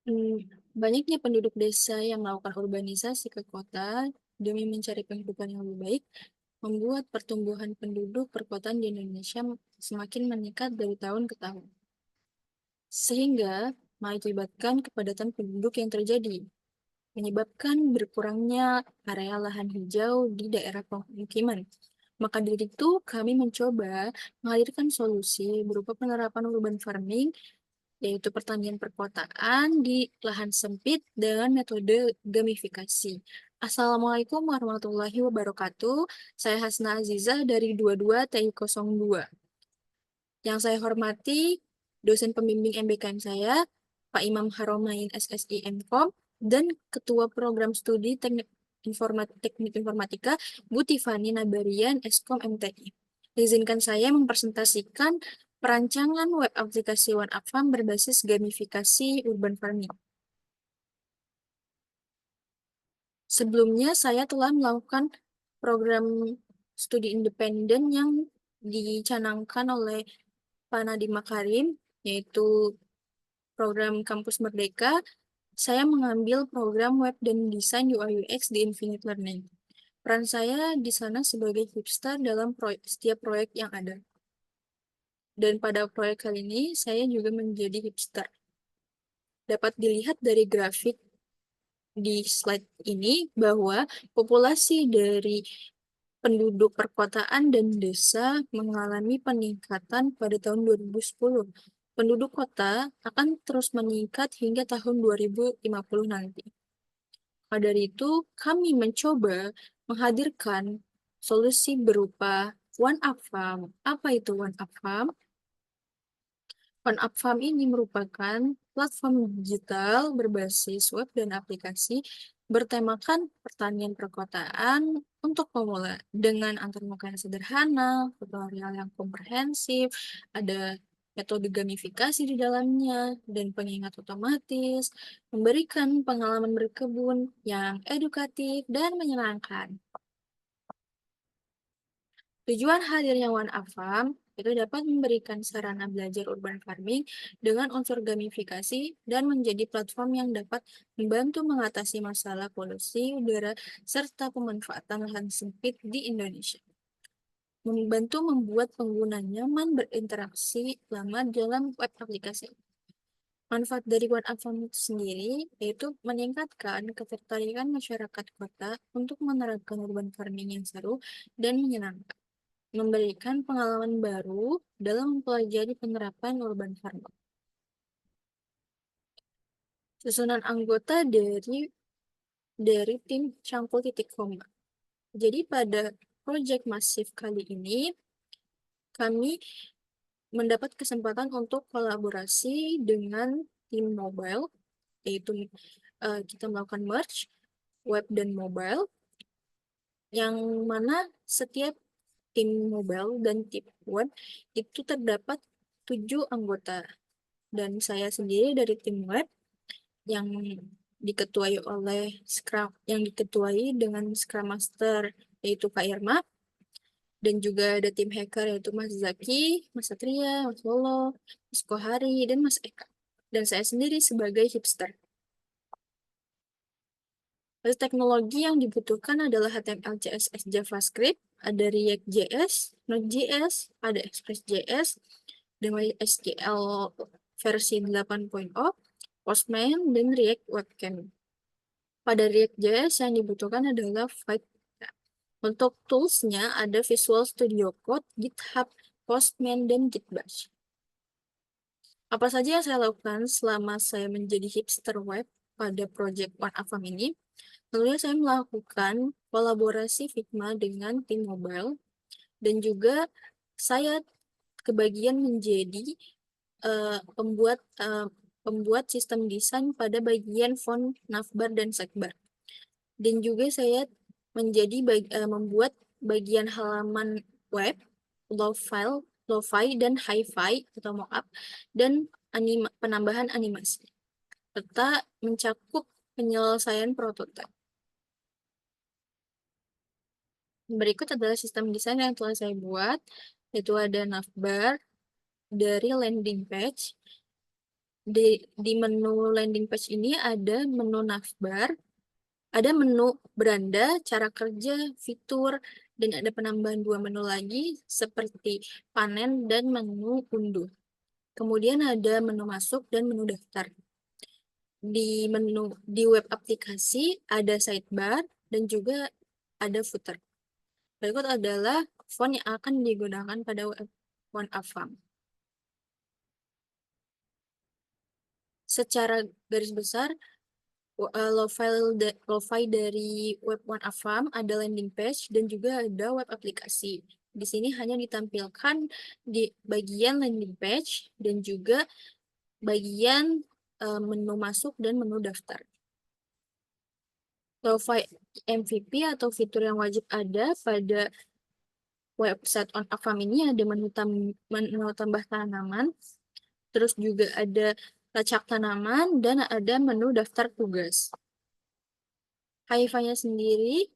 Hmm, Banyaknya penduduk desa yang melakukan urbanisasi ke kota demi mencari penghidupan yang lebih baik, membuat pertumbuhan penduduk perkotaan di Indonesia semakin meningkat dari tahun ke tahun. Sehingga mengakibatkan kepadatan penduduk yang terjadi, menyebabkan berkurangnya area lahan hijau di daerah pemukiman. Maka dari itu, kami mencoba menghadirkan solusi berupa penerapan urban farming, yaitu pertanian perkotaan di lahan sempit dengan metode gamifikasi. Assalamualaikum warahmatullahi wabarakatuh. Saya Hasna Azizah dari 22 TI 02. Yang saya hormati, dosen pembimbing MBKM saya, Pak Imam Haromain SSI Mkom, dan Ketua Program Studi Teknik Informatika, Bu Tifani Nabarian Eskom MTI. Izinkan saya mempresentasikan perancangan web aplikasi OneUp berbasis gamifikasi urban farming. Sebelumnya, saya telah melakukan program studi independen yang dicanangkan oleh Pak Nadiem Makarim, yaitu program Kampus Merdeka. Saya mengambil program web dan desain UI UX di Infinite Learning. Peran saya di sana sebagai hipster dalam setiap proyek yang ada. Dan pada proyek kali ini, saya juga menjadi hipster. Dapat dilihat dari grafik di slide ini bahwa populasi dari penduduk perkotaan dan desa mengalami peningkatan pada tahun 2010. Penduduk kota akan terus meningkat hingga tahun 2050 nanti. Maka dari itu, kami mencoba menghadirkan solusi berupa One Up Farm. Apa itu One Up Farm? One Up Farm ini merupakan platform digital berbasis web dan aplikasi bertemakan pertanian perkotaan untuk pemula dengan antarmuka yang sederhana, tutorial yang komprehensif, ada metode gamifikasi di dalamnya, dan pengingat otomatis, memberikan pengalaman berkebun yang edukatif dan menyenangkan. Tujuan hadirnya One Up Farm itu dapat memberikan sarana belajar urban farming dengan unsur gamifikasi dan menjadi platform yang dapat membantu mengatasi masalah polusi udara serta pemanfaatan lahan sempit di Indonesia. Membantu membuat pengguna nyaman berinteraksi lama dalam web aplikasi. Manfaat dari One Up Farm itu sendiri yaitu meningkatkan ketertarikan masyarakat kota untuk menerapkan urban farming yang seru dan menyenangkan, memberikan pengalaman baru dalam mempelajari penerapan urban farming. Susunan anggota dari tim Cangkul Titik Koma. Jadi pada proyek masif kali ini, kami mendapat kesempatan untuk kolaborasi dengan tim mobile, yaitu kita melakukan merge web dan mobile, yang mana setiap tim mobile dan tim web itu terdapat 7 anggota. Dan saya sendiri dari tim web yang diketuai oleh yang diketuai dengan Scrum Master yaitu Kak Irma, dan juga ada tim hacker yaitu Mas Zaki, Mas Satria, Mas Lolo, Mas Kohari, dan Mas Eka. Dan saya sendiri sebagai hipster. Terus teknologi yang dibutuhkan adalah HTML, CSS, JavaScript, ada React.js, Node.js, ada Express.js, dan MySQL versi 8.0, Postman, dan React Webcam. Pada React.js yang dibutuhkan adalah Vite. Untuk toolsnya ada Visual Studio Code, GitHub, Postman, dan Gitbash. Apa saja yang saya lakukan selama saya menjadi hipster web pada project One Avam ini? Tentunya saya melakukan kolaborasi Figma dengan tim mobile, dan juga saya kebagian menjadi pembuat sistem desain pada bagian font navbar dan sidebar. Dan juga saya menjadi membuat bagian halaman web, low-fi dan hi-fi atau mockup, dan penambahan animasi, serta mencakup penyelesaian prototipe. Berikut adalah sistem desain yang telah saya buat, yaitu ada navbar dari landing page, di menu landing page ini ada menu navbar, ada menu beranda, cara kerja, fitur, dan ada penambahan 2 menu lagi seperti panen dan menu unduh. Kemudian ada menu masuk dan menu daftar. Di web aplikasi ada sidebar dan juga ada footer. Berikut adalah font yang akan digunakan pada web OneAfam. Secara garis besar, lo-fi dari web OneAfam ada landing page dan juga ada web aplikasi. Di sini hanya ditampilkan di bagian landing page dan juga bagian menu masuk dan menu daftar. Lo-fi MVP atau fitur yang wajib ada pada website OneAfam ini ada menu tambah tanaman, terus juga ada lacak tanaman, dan ada menu daftar tugas. Hifi-nya sendiri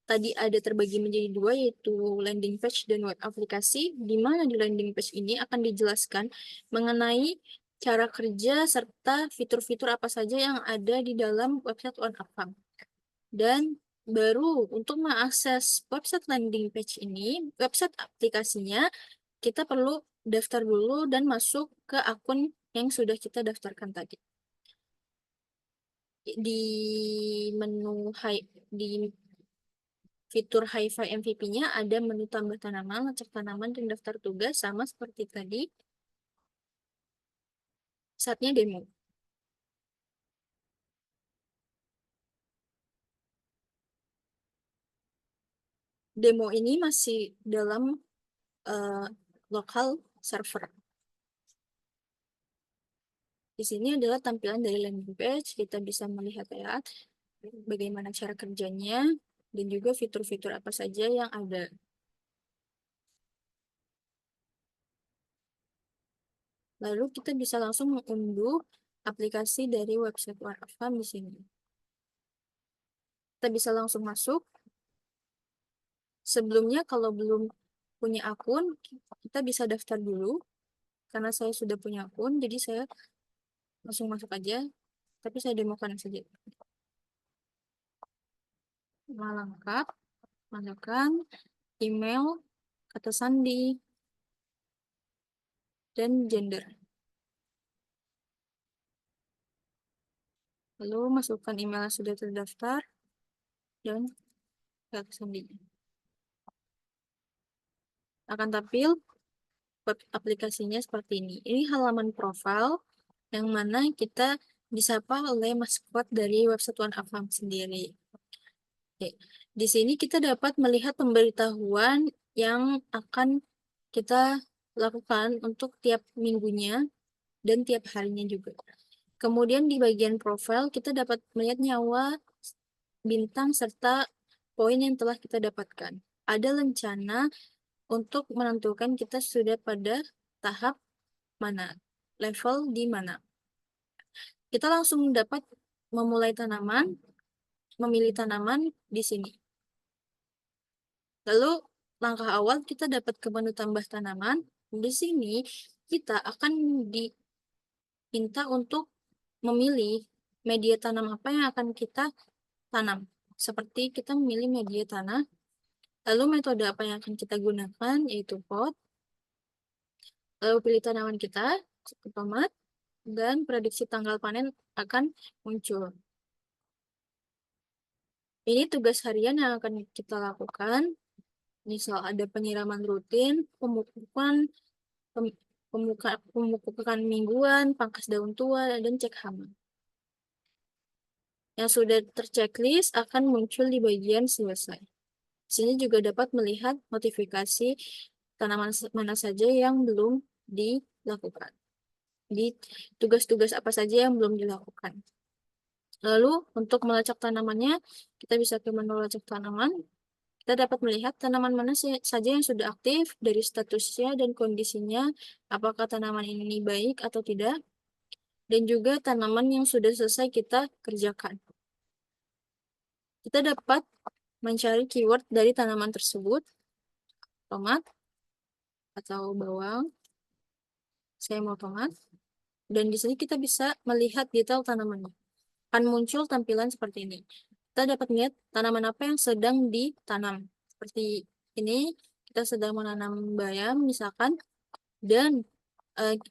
tadi ada terbagi menjadi 2, yaitu landing page dan web aplikasi, di mana di landing page ini akan dijelaskan mengenai cara kerja serta fitur-fitur apa saja yang ada di dalam website OneAfam. Dan baru untuk mengakses website landing page ini, website aplikasinya, kita perlu daftar dulu dan masuk ke akun yang sudah kita daftarkan tadi. Di menu di fitur Hifi MVP-nya ada menu tambah tanaman, lacak tanaman, dan daftar tugas sama seperti tadi. Saatnya demo. Demo ini masih dalam lokal server. Di sini adalah tampilan dari landing page. Kita bisa melihat bagaimana cara kerjanya dan juga fitur-fitur apa saja yang ada. Lalu kita bisa langsung mengunduh aplikasi dari website OneAfam di sini. Kita bisa langsung masuk. Sebelumnya kalau belum punya akun, kita bisa daftar dulu. Karena saya sudah punya akun, jadi saya langsung masuk aja. Tapi saya demokan saja. Nama lengkap, masukkan email, kata sandi, dan gender. Lalu masukkan email yang sudah terdaftar dan kata sandinya. Akan tampil web aplikasinya seperti ini. Ini halaman profil yang mana kita disapa oleh maskot dari website OneAfam sendiri. Oke. Di sini kita dapat melihat pemberitahuan yang akan kita lakukan untuk tiap minggunya dan tiap harinya juga. Kemudian di bagian profil kita dapat melihat nyawa, bintang, serta poin yang telah kita dapatkan. Ada rencana untuk menentukan kita sudah pada tahap mana, level di mana. Kita langsung dapat memulai tanaman, memilih tanaman di sini. Lalu langkah awal kita dapat ke menu tambah tanaman. Di sini kita akan diminta untuk memilih media tanam apa yang akan kita tanam. Seperti kita memilih media tanah. Lalu metode apa yang akan kita gunakan, yaitu pot. Lalu pilih tanaman kita, tomat, dan prediksi tanggal panen akan muncul. Ini tugas harian yang akan kita lakukan. Misal ada penyiraman rutin, pemupukan, pemupukan mingguan, pangkas daun tua, dan cek hama. Yang sudah terchecklist akan muncul di bagian selesai. Di sini juga dapat melihat notifikasi tanaman mana saja yang belum dilakukan. Di tugas-tugas apa saja yang belum dilakukan. Lalu untuk melacak tanamannya, kita bisa ke menu lacak tanaman. Kita dapat melihat tanaman mana saja yang sudah aktif dari statusnya dan kondisinya, apakah tanaman ini baik atau tidak, dan juga tanaman yang sudah selesai kita kerjakan. Kita dapat mencari keyword dari tanaman tersebut, tomat atau bawang. Saya mau tomat. Dan di sini kita bisa melihat detail tanamannya. Akan muncul tampilan seperti ini. Kita dapat melihat tanaman apa yang sedang ditanam. Seperti ini, kita sedang menanam bayam misalkan, dan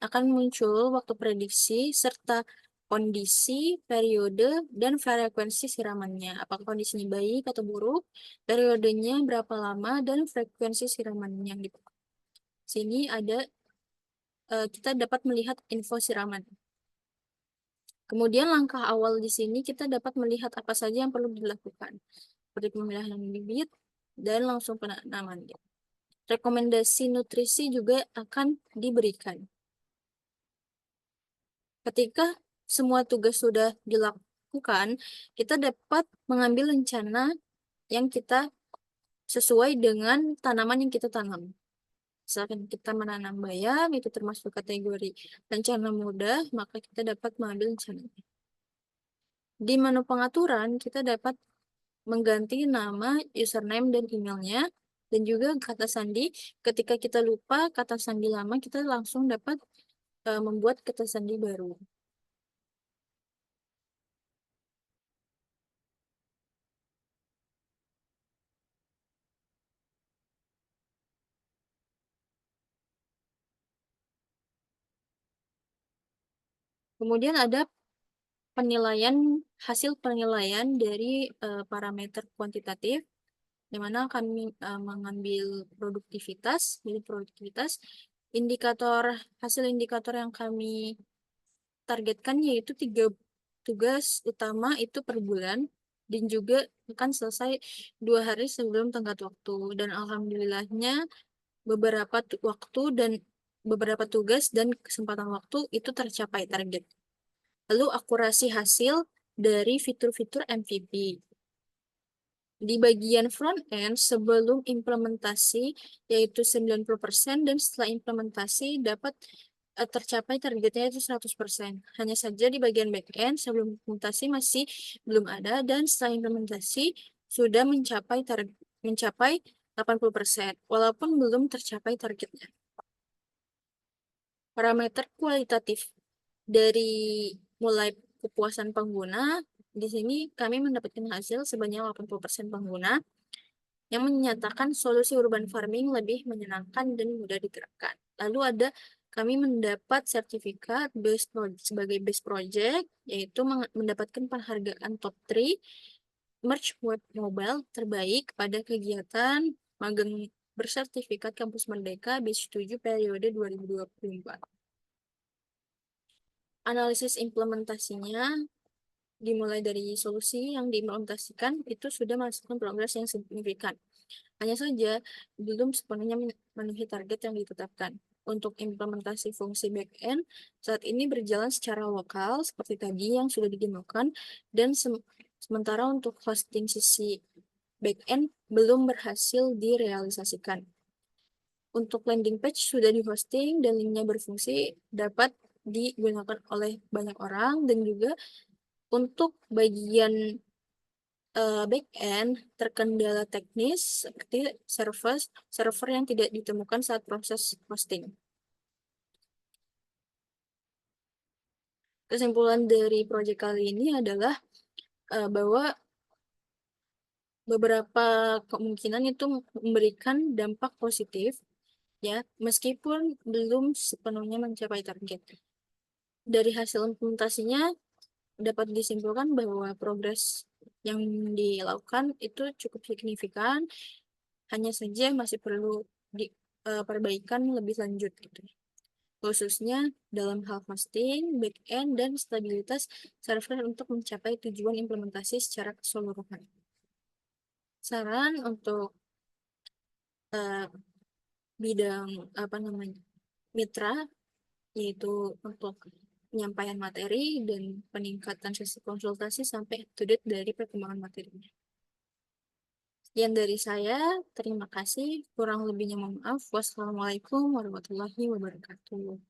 akan muncul waktu prediksi serta kondisi, periode, dan frekuensi siramannya. Apakah kondisinya baik atau buruk, periodenya berapa lama, dan frekuensi siramannya gitu. Sini ada kita dapat melihat info siraman. Kemudian langkah awal di sini kita dapat melihat apa saja yang perlu dilakukan, seperti pemilihan bibit dan langsung penanaman. Rekomendasi nutrisi juga akan diberikan. Ketika semua tugas sudah dilakukan, kita dapat mengambil rencana yang kita sesuai dengan tanaman yang kita tanam. Misalkan kita menanam bayam, itu termasuk kategori rencana mudah, maka kita dapat mengambil rencana. Di menu pengaturan, kita dapat mengganti nama, username, dan emailnya, dan juga kata sandi. Ketika kita lupa kata sandi lama, kita langsung dapat membuat kata sandi baru. Kemudian ada hasil penilaian dari parameter kuantitatif, di mana kami mengambil produktivitas, hasil indikator yang kami targetkan yaitu 3 tugas utama itu per bulan, dan juga akan selesai 2 hari sebelum tenggat waktu. Dan alhamdulillahnya waktu dan beberapa tugas dan kesempatan waktu itu tercapai target. Lalu akurasi hasil dari fitur-fitur MVP. Di bagian front end sebelum implementasi yaitu 90%, dan setelah implementasi dapat tercapai targetnya itu 100%. Hanya saja di bagian back end sebelum implementasi masih belum ada, dan setelah implementasi sudah mencapai 80%, walaupun belum tercapai targetnya. Parameter kualitatif dari mulai kepuasan pengguna, di sini kami mendapatkan hasil sebanyak 80% pengguna yang menyatakan solusi urban farming lebih menyenangkan dan mudah diterapkan. Lalu kami mendapat sertifikat sebagai best project, yaitu mendapatkan penghargaan top 3 merch web mobile terbaik pada kegiatan magang bersertifikat Kampus Merdeka batch 7 periode 2024. Analisis implementasinya dimulai dari solusi yang diimplementasikan itu sudah menghasilkan progres yang signifikan. Hanya saja belum sepenuhnya memenuhi target yang ditetapkan. Untuk implementasi fungsi backend saat ini berjalan secara lokal seperti tadi yang sudah didemokan, dan sementara untuk hosting sisi backend belum berhasil direalisasikan. Untuk landing page sudah di-hosting dan linknya berfungsi, dapat digunakan oleh banyak orang, dan juga untuk bagian backend terkendala teknis seperti server yang tidak ditemukan saat proses hosting. Kesimpulan dari proyek kali ini adalah bahwa beberapa kemungkinan itu memberikan dampak positif, ya, meskipun belum sepenuhnya mencapai target. Dari hasil implementasinya dapat disimpulkan bahwa progres yang dilakukan itu cukup signifikan, hanya saja masih perlu perbaikan lebih lanjut gitu. Khususnya dalam hal hosting, backend, dan stabilitas server untuk mencapai tujuan implementasi secara keseluruhan. Saran untuk uh, bidang mitra, yaitu untuk penyampaian materi dan peningkatan sesi konsultasi sampai up to date dari perkembangan materinya. Sekian dari saya, terima kasih. Kurang lebihnya mohon maaf. Wassalamualaikum warahmatullahi wabarakatuh.